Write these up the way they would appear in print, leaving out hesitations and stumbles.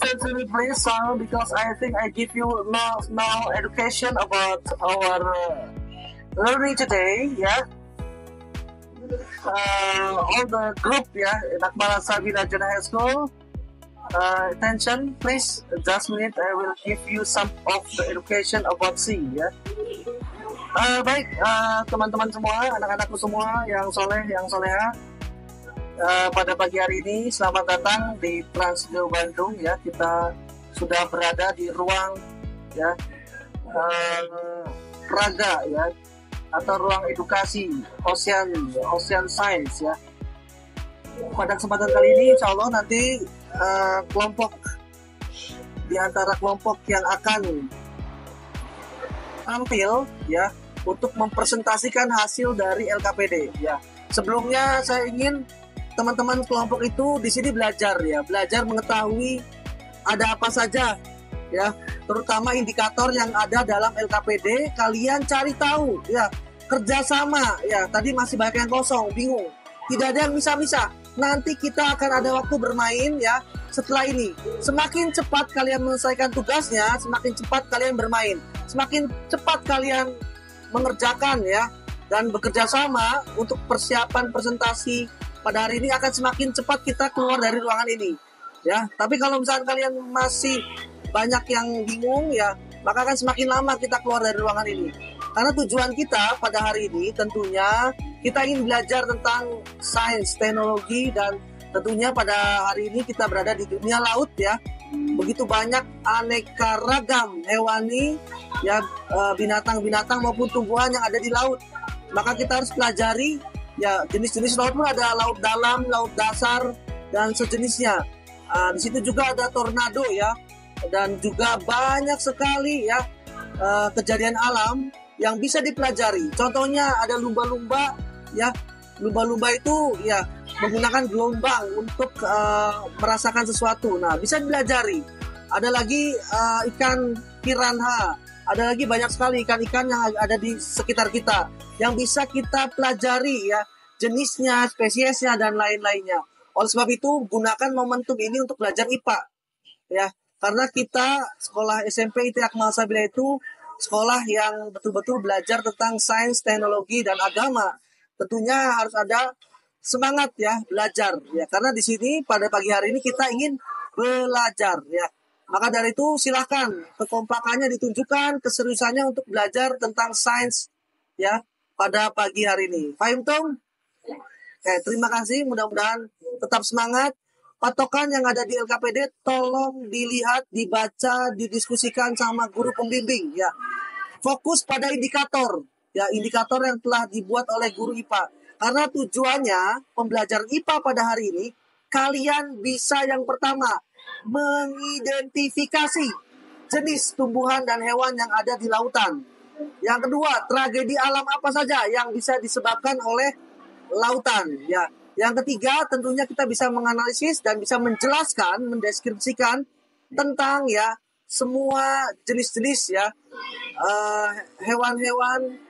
listen to me, please, son, because I think I give you now education about our learning today, yeah. All the group, yeah, in Akmal Sabina Junior High School. Attention, please. Just a minute, I will give you some of the education about C, ya. Baik, teman-teman semua, anak-anakku semua yang soleh, yang soleha. Pada pagi hari ini, selamat datang di Transgeo Bandung, ya. Kita sudah berada di ruang, ya, raga, ya, atau ruang edukasi Ocean Science, ya. Pada kesempatan kali ini, insya Allah nanti kelompok di antara kelompok yang akan tampil, ya, untuk mempresentasikan hasil dari LKPD, ya. Sebelumnya saya ingin teman-teman kelompok itu di sini belajar, ya, belajar mengetahui ada apa saja, ya, terutama indikator yang ada dalam LKPD. Kalian cari tahu, ya, kerjasama, ya. Tadi masih banyak yang kosong, bingung, tidak ada yang bisa-bisa. Nanti kita akan ada waktu bermain, ya. Setelah ini, semakin cepat kalian menyelesaikan tugasnya, semakin cepat kalian bermain, semakin cepat kalian mengerjakan, ya, dan bekerja sama untuk persiapan presentasi pada hari ini, akan semakin cepat kita keluar dari ruangan ini, ya. Tapi kalau misalnya kalian masih banyak yang bingung, ya, maka akan semakin lama kita keluar dari ruangan ini. Karena tujuan kita pada hari ini tentunya kita ingin belajar tentang sains, teknologi, dan tentunya pada hari ini kita berada di dunia laut, ya. Begitu banyak aneka ragam hewani, ya, binatang-binatang maupun tumbuhan yang ada di laut. Maka kita harus pelajari, ya, jenis-jenis laut pun ada laut dalam, laut dasar, dan sejenisnya. Di situ juga ada tornado, ya, dan juga banyak sekali, ya, kejadian alam yang bisa dipelajari. Contohnya ada lumba-lumba, ya. Lumba-lumba itu, ya, menggunakan gelombang untuk merasakan sesuatu. Nah, bisa dipelajari. Ada lagi ikan piranha. Ada lagi banyak sekali ikan-ikan yang ada di sekitar kita yang bisa kita pelajari, ya, jenisnya, spesiesnya, dan lain-lainnya. Oleh sebab itu, gunakan momentum ini untuk belajar IPA, ya. Karena kita sekolah SMP IT Akmal Sabila itu sekolah yang betul-betul belajar tentang sains, teknologi, dan agama. Tentunya harus ada semangat, ya, belajar, ya, karena di sini pada pagi hari ini kita ingin belajar, ya. Maka dari itu silahkan kekompakannya ditunjukkan, keseriusannya untuk belajar tentang sains, ya, pada pagi hari ini. Fahim Tong? Oke, terima kasih, mudah-mudahan tetap semangat. Patokan yang ada di LKPD tolong dilihat, dibaca, didiskusikan sama guru pembimbing, ya. Fokus pada indikator, ya, indikator yang telah dibuat oleh guru IPA. Karena tujuannya pembelajaran IPA pada hari ini, kalian bisa yang pertama mengidentifikasi jenis tumbuhan dan hewan yang ada di lautan. Yang kedua, tragedi alam apa saja yang bisa disebabkan oleh lautan, ya. Yang ketiga, tentunya kita bisa menganalisis dan bisa menjelaskan, mendeskripsikan tentang, ya, semua jenis-jenis, ya, hewan-hewan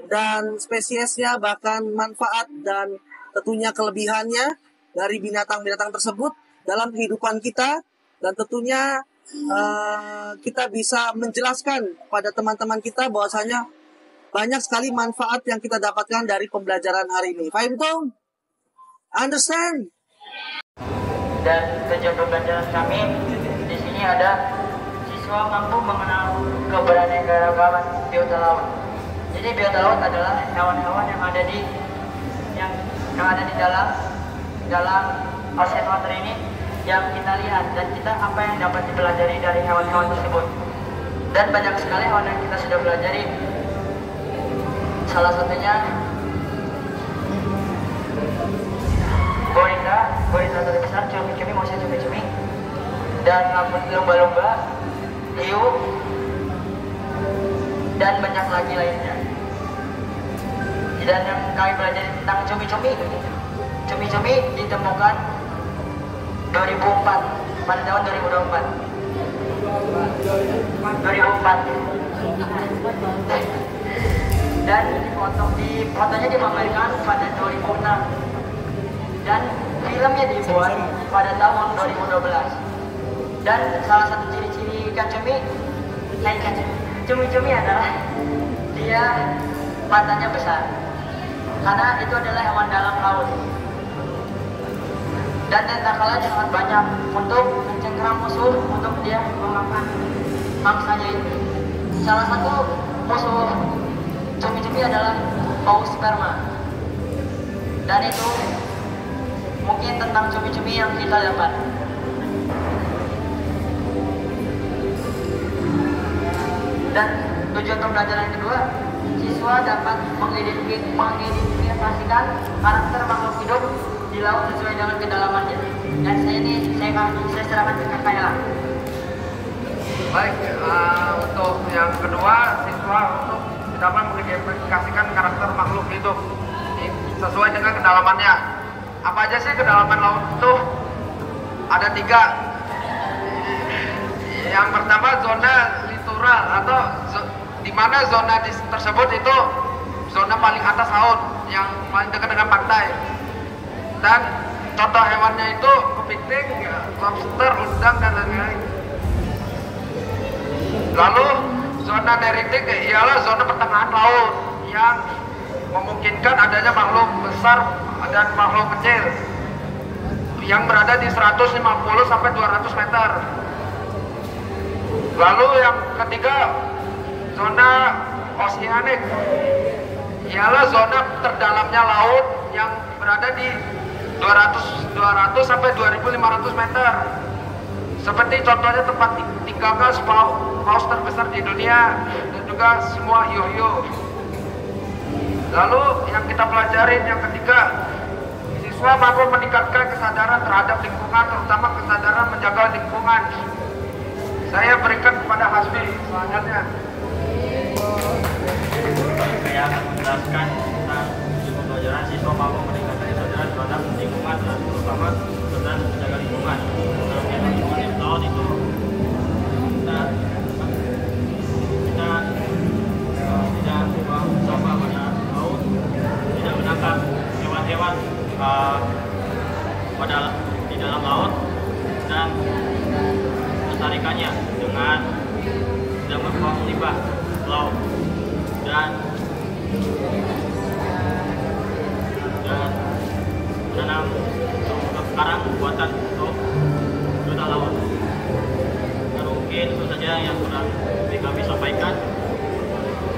dan spesiesnya, bahkan manfaat dan tentunya kelebihannya dari binatang-binatang tersebut dalam kehidupan kita. Dan tentunya kita bisa menjelaskan pada teman-teman kita bahwasanya banyak sekali manfaat yang kita dapatkan dari pembelajaran hari ini. Fahim Tong? Understand? Dan tujuan pembelajaran kami di sini ada siswa mampu mengenal keberaneka-ragaman biota laut. Jadi biota laut adalah hewan-hewan yang ada di dalam ocean water ini yang kita lihat, dan kita apa yang dapat dipelajari dari hewan-hewan tersebut. Dan banyak sekali hewan yang kita sudah pelajari. Salah satunya gorila terbesar, cumi-cumi, manusia cumi-cumi, dan lumba-lumba, hiu, dan banyak lagi lainnya. Dan yang kami pelajari tentang cumi-cumi ditemukan 2004, pada tahun 2024. Dan fotonya dipamerkan pada 2006. Dan filmnya dibuat pada tahun 2012. Dan salah satu ciri-ciri ikan cumi adalah dia matanya besar, karena itu adalah hewan dalam laut. Dan tentakelnya sangat banyak untuk mencengkeram musuh untuk dia memakan mangsanya itu. Salah satu musuh cumi-cumi adalah paus sperma. Dan itu mungkin tentang cumi-cumi yang kita dapat. Dan tujuan pembelajaran kedua, siswa dapat mengidentifikasikan karakter makhluk hidup di laut sesuai dengan kedalamannya. Dan saya serahkan ke Kak Kayla. Baik, untuk yang kedua, siswa untuk dapat mengidentifikasikan karakter makhluk hidup sesuai dengan kedalamannya. Apa aja sih kedalaman laut itu? Ada 3. Yang pertama zona littoral, atau di mana zona tersebut itu zona paling atas laut, yang paling dekat dengan pantai. Dan contoh hewannya itu kepiting, lobster, udang, dan lain-lain. Lalu zona neritik ialah zona pertengahan laut yang memungkinkan adanya makhluk besar dan makhluk kecil yang berada di 150 sampai 200 meter. Lalu yang ketiga, zona oceanic ialah zona terdalamnya laut yang berada di 200 sampai 2500 meter. Seperti contohnya tempat tinggalnya paus terbesar di dunia dan juga semua hiu-hiu. Lalu yang kita pelajarin yang ketiga, siswa mampu meningkatkan kesadaran terhadap lingkungan, terutama kesadaran menjaga lingkungan. Saya berikan kepada Hasbi selanjutnya. Saya akan menjelaskan tentang pembelajaran siswa mampu meningkatkan kesadaran terhadap lingkungan, terutama kesadaran menjaga lingkungan. Dalam lingkungan yang laut itu kita tidak buang sampah pada laut, tidak menangkap hewan-hewan di dalam laut, dan melestarikannya dengan tidak membuang limbah laut, dan menanam karang buatan untuk biota laut. Dan mungkin itu saja yang kurang kami sampaikan.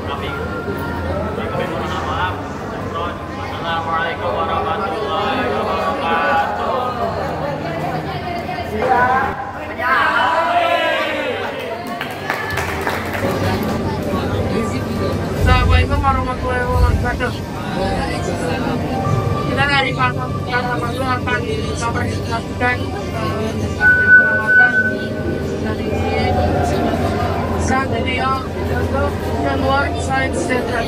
Kami mohon maaf. Wassalamualaikum warahmatullahi wabarakatuh. Assalamualaikum warahmatullahi wabarakatuh. Kita dari Fakultas Mandu akan mempresentasikan pengamatan dari untuk World Science Center.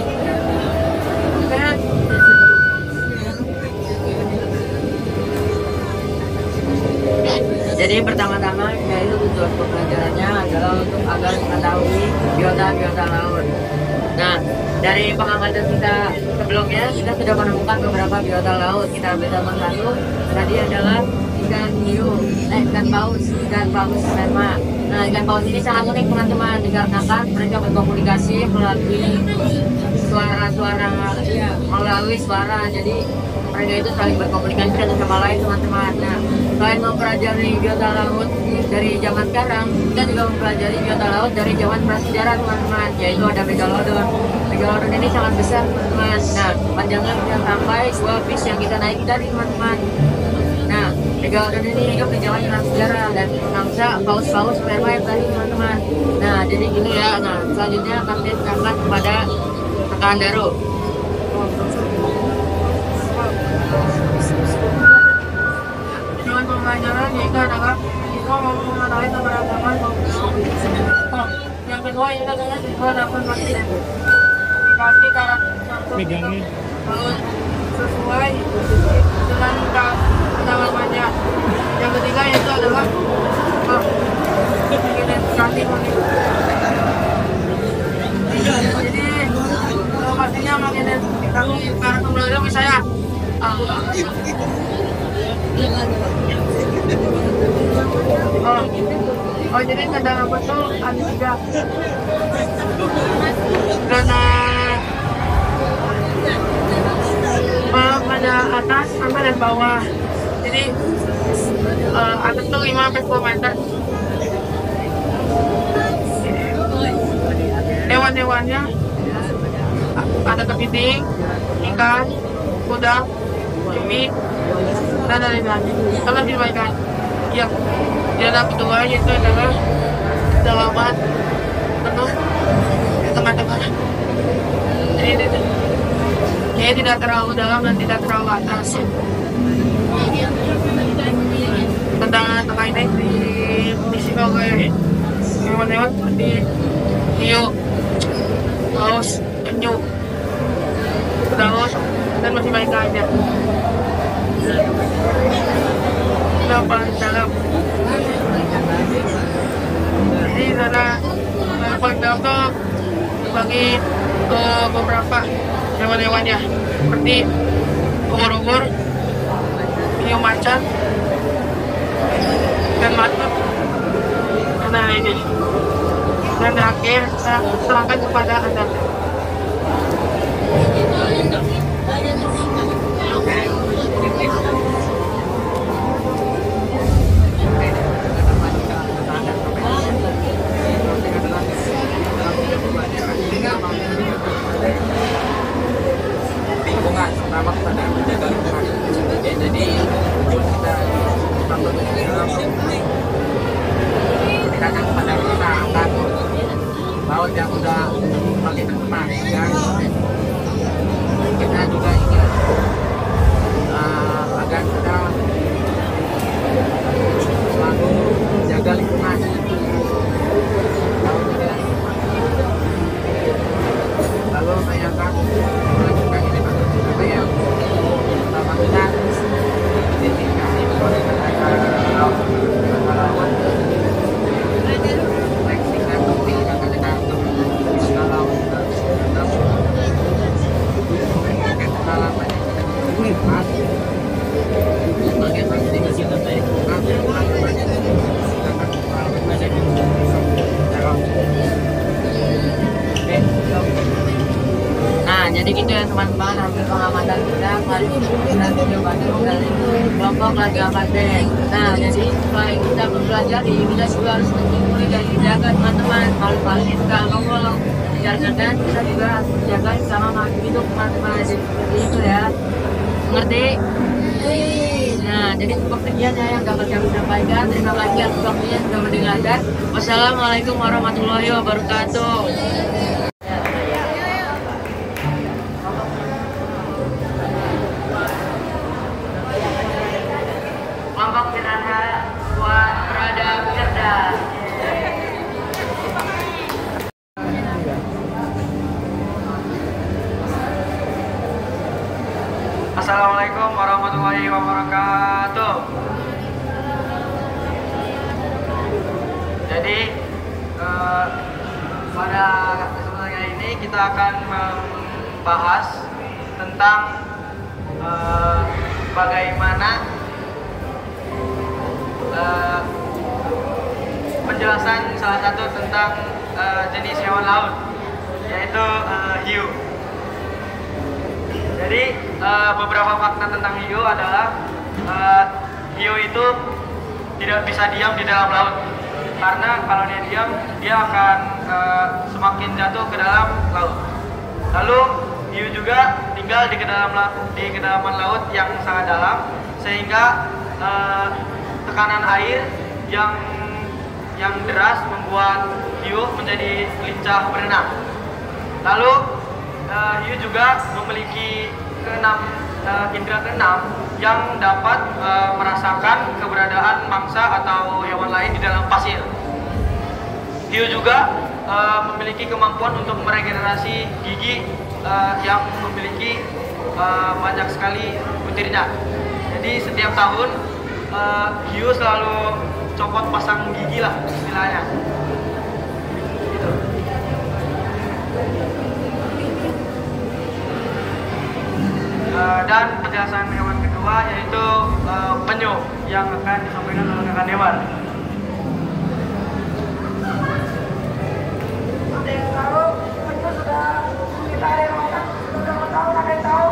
Jadi pertama-tama yaitu tujuan pembelajarannya adalah untuk agar mengetahui biota laut. Nah, dari pengamatan kita sebelumnya kita sudah menemukan beberapa biota laut. Kita ambil contoh satu, tadi adalah ikan paus sperma. Nah, ikan paus ini sangat unik teman-teman, dikarenakan mereka berkomunikasi melalui suara. Jadi mereka itu saling berkomunikasi satu sama lain teman-teman. Nah, selain mempelajari biota laut dari zaman sekarang, kita juga mempelajari biota laut dari zaman prasejarah teman-teman, yaitu ada megalodon. Megalodon ini sangat besar teman-teman. Nah, panjangnya bisa sampai 2 bis yang kita naiki tadi teman-teman. Nah, megalodon ini hidup di zaman prasejarah dan mangsa paus sperma yang tadi teman-teman. Nah, jadi gini ya. Nah, selanjutnya kami akan kepada rekan Daru. Tujuan pembelajaran yaitu adalah siswa mampu mengetahui keberagaman yang kedua yaitu adalah siswa dapat mengidentifikasi karakter laut sesuai dengan kedalamannya. Yang ketiga yaitu adalah identifikasi unik. Jadi lokasinya mengidentifikasi karakter laut misalnya Oh jadi kandang apa tuh ada 3 karena pada atas sama dan bawah. Jadi atas tuh 5-10 meter. Hewan-hewannya ada kepiting, ikan, udang, cumi, dan lain-lain. Kalau dibaikkan, ya, yang kedua yaitu adalah dalaman penuh tengah-tengah. Jadi dia tidak terlalu dalam dan tidak terlalu atas. Tengah-tengah ini diisi oleh hewan-hewan seperti hiu, paus, penyu, daus, dan masih banyak lainnya. Yang paling dalam. Jadi zona yang paling dalam tuh dibagi ke beberapa hewan-hewannya seperti ubur-ubur, hiu macan, dan matut. Nah ini. Dan terakhir saya serahkan kepada Anda. Lingkungan pertama kepada menjaga lingkungan. Ya, jadi kita akan kepada kita akan laut yang sudah makin tercemar ya. Kita juga ingin agar kita selalu jaga lingkungan. Lalu saya akan melakukan ini apa yang pertama kita identifikasi laut baik tingkat kopi dan katakan untuk laut pengalaman sebagai investigasi terbaik nah jadi gitu ya teman-teman, hasil pengamatan kita kali ini kita coba dari kelompok Laga Pandeng. Nah jadi selain kita mempelajari, kita juga harus menjadi dan menjaga teman-teman. Kalau kita ngomong dan kita juga harus menjaga sama makhluk hidup teman-teman. Seperti itu ya, mengerti? Nah jadi seperti sekian ya yang dapat kami sampaikan. Terima kasih atas waktunya sudah mendengarkan. Wassalamualaikum warahmatullahi wabarakatuh. Kelompok Piranha buat beradab cerdas. Assalamualaikum warahmatullahi wabarakatuh. Jadi pada kesempatan kali ini kita akan membahas tentang bagaimana penjelasan salah satu tentang jenis hewan laut, yaitu hiu. Jadi beberapa fakta tentang hiu adalah hiu itu tidak bisa diam di dalam laut, karena kalau dia diam dia akan semakin jatuh ke dalam laut. Lalu hiu juga tinggal di kedalaman laut yang sangat dalam, sehingga tekanan air yang deras membuat hiu menjadi lincah berenang. Lalu hiu juga memiliki indera keenam yang dapat merasakan keberadaan mangsa atau hewan lain di dalam pasir. Hiu juga memiliki kemampuan untuk meregenerasi gigi yang memiliki banyak sekali butirnya. Jadi setiap tahun hiu selalu copot pasang gigi lah istilahnya. Gitu. Dan penjelasan hewan kedua kedua yaitu penyu yang akan disampaikan oleh rekan Dewan. Ada yang tahu penyu sudah mengitari lautan sudah berapa tahun, ada yang tahu?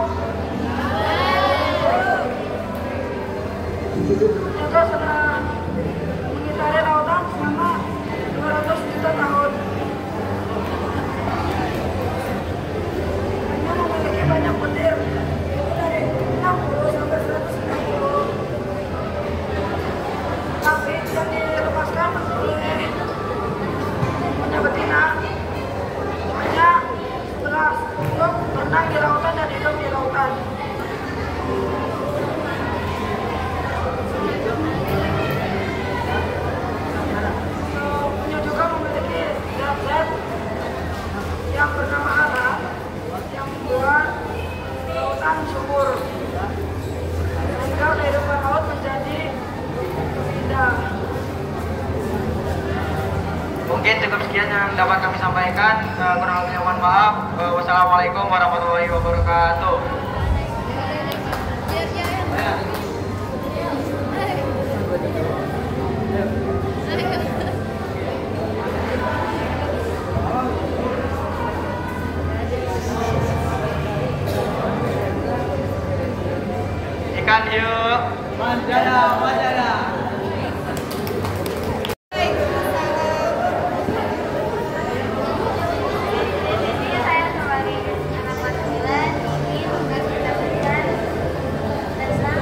Juga sudah mengitari lautan selama 200 juta tahun. Penyu memiliki banyak butir, yaitu dari 60 sampai 190. Tapi yang dilepaskan oleh punya betina hanya 11 untuk berenang di lautan dan hidup di lautan. Penyu juga memiliki zat-zat yang bernama alat yang membuat lautan subur sehingga kehidupan laut menjadi indah. Mungkin cukup sekian yang dapat kami sampaikan. Kurang lebihnya mohon maaf. Wassalamualaikum warahmatullahi wabarakatuh. Ikan yuk. Saya sebagai anak kelas 9 ini tugas kita berikan tentang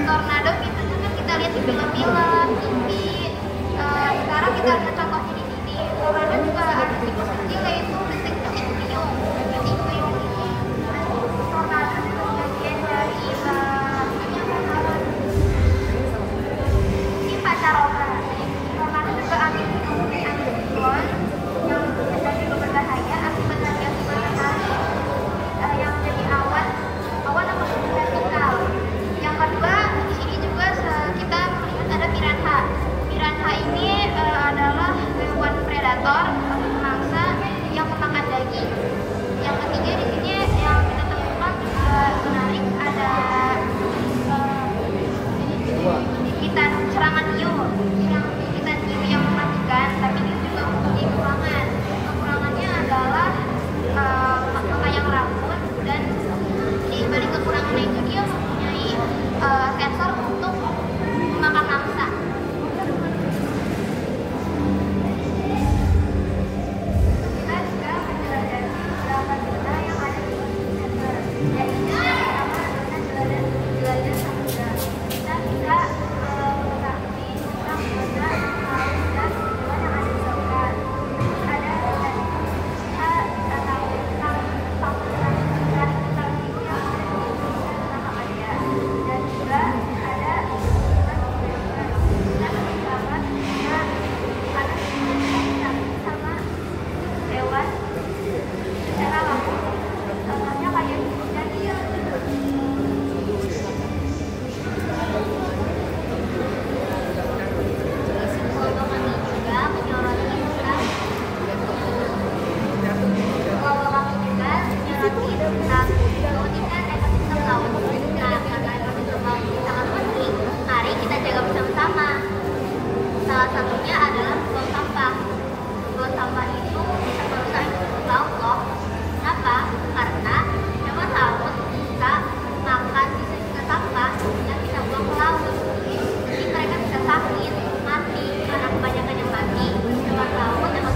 tornado itu kan kita lihat di film-film, TV. Sekarang kita lihat contohnya di sini. Tornado juga ada tipe kecil yaitu detik-detik puyung. Detik puyung ini tornado itu bagian dari ini pancaroba. Tornado juga angin siklon yang menjadi berbahaya akibat radiasi matahari yang menjadi awan atau vertikal. Yang kedua, di sini juga kita melihat ada piranha. Piranha ini adalah hewan predator atau pemangsa yang memakan daging. Yang ketiga di sini yang kita temukan juga menarik ada gigitan serangan hiu. Gigitan hiu yang mematikan, tapi ini juga mempunyai kekurangan. Kekurangannya adalah memayang rambut, dan di balik kekurangannya itu dia mempunyai sensor untuk memakan mangsa. Kita juga menjelajahi beberapa zona yang ada di sensor. Yaitu pertama adalah jelajah samudra. Kita bisa mengetahui tentang zona laut dan tujuan yang ada di lautan. Ada kita tahu tentang samudra dan tentang hiu yang ada di Tanah Air. Dan juga ada kita bersama dengan anak sama hewan secara langsung. Contohnya kayak dan dia juga menyoroti tentang keunikan ekosistem laut. Nah, karena ekosistem laut ini sangat penting, mari kita jaga bersama-sama. Salah satunya adalah buang sampah. Buang sampah itu bisa merusak ekosistem laut loh. Kenapa? Karena hewan laut bisa makan sisa-sisa sampah yang kita buang ke laut. Jadi mereka bisa sakit, mati karena kebanyakan yang mati. Hewan laut yang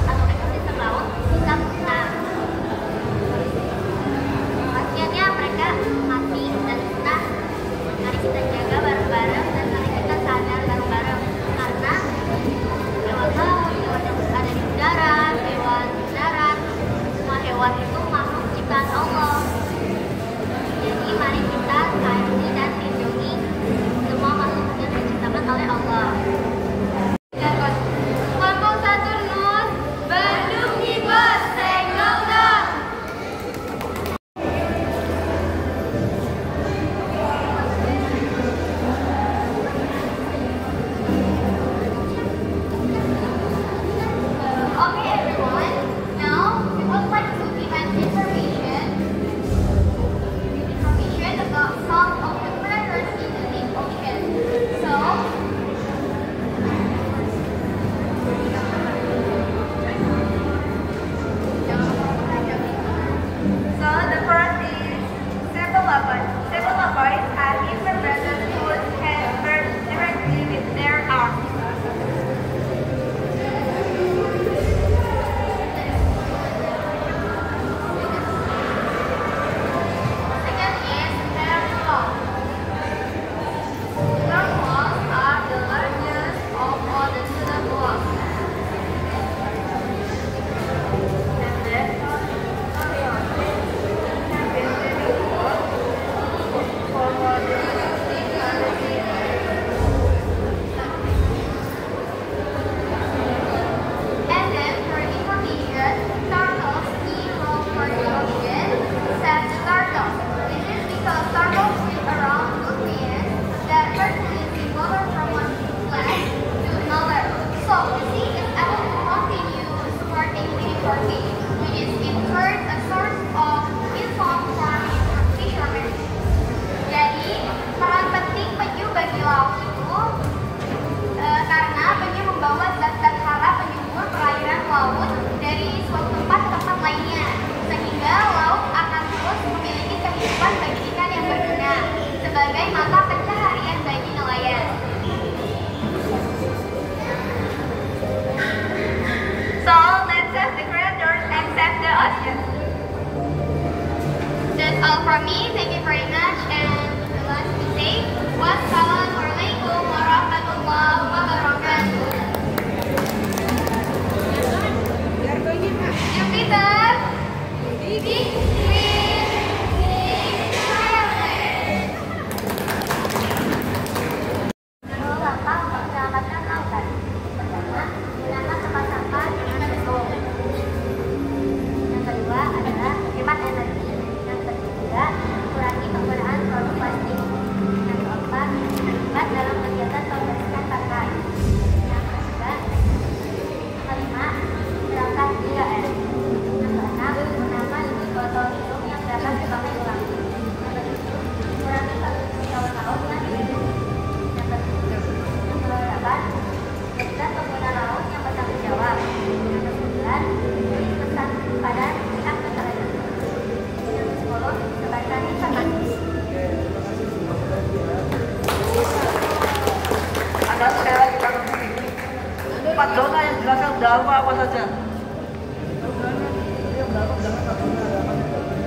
4 zona yang jelaskan udah apa saja.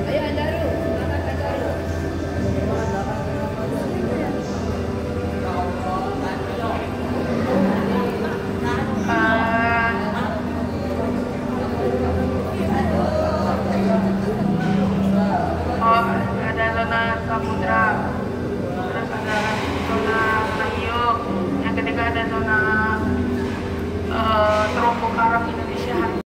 Ayo Andaru, silakan Andaru. Ada zona samudra, terus ada zona Nahiyo, yang ketiga ada zona terumbu karang Indonesia.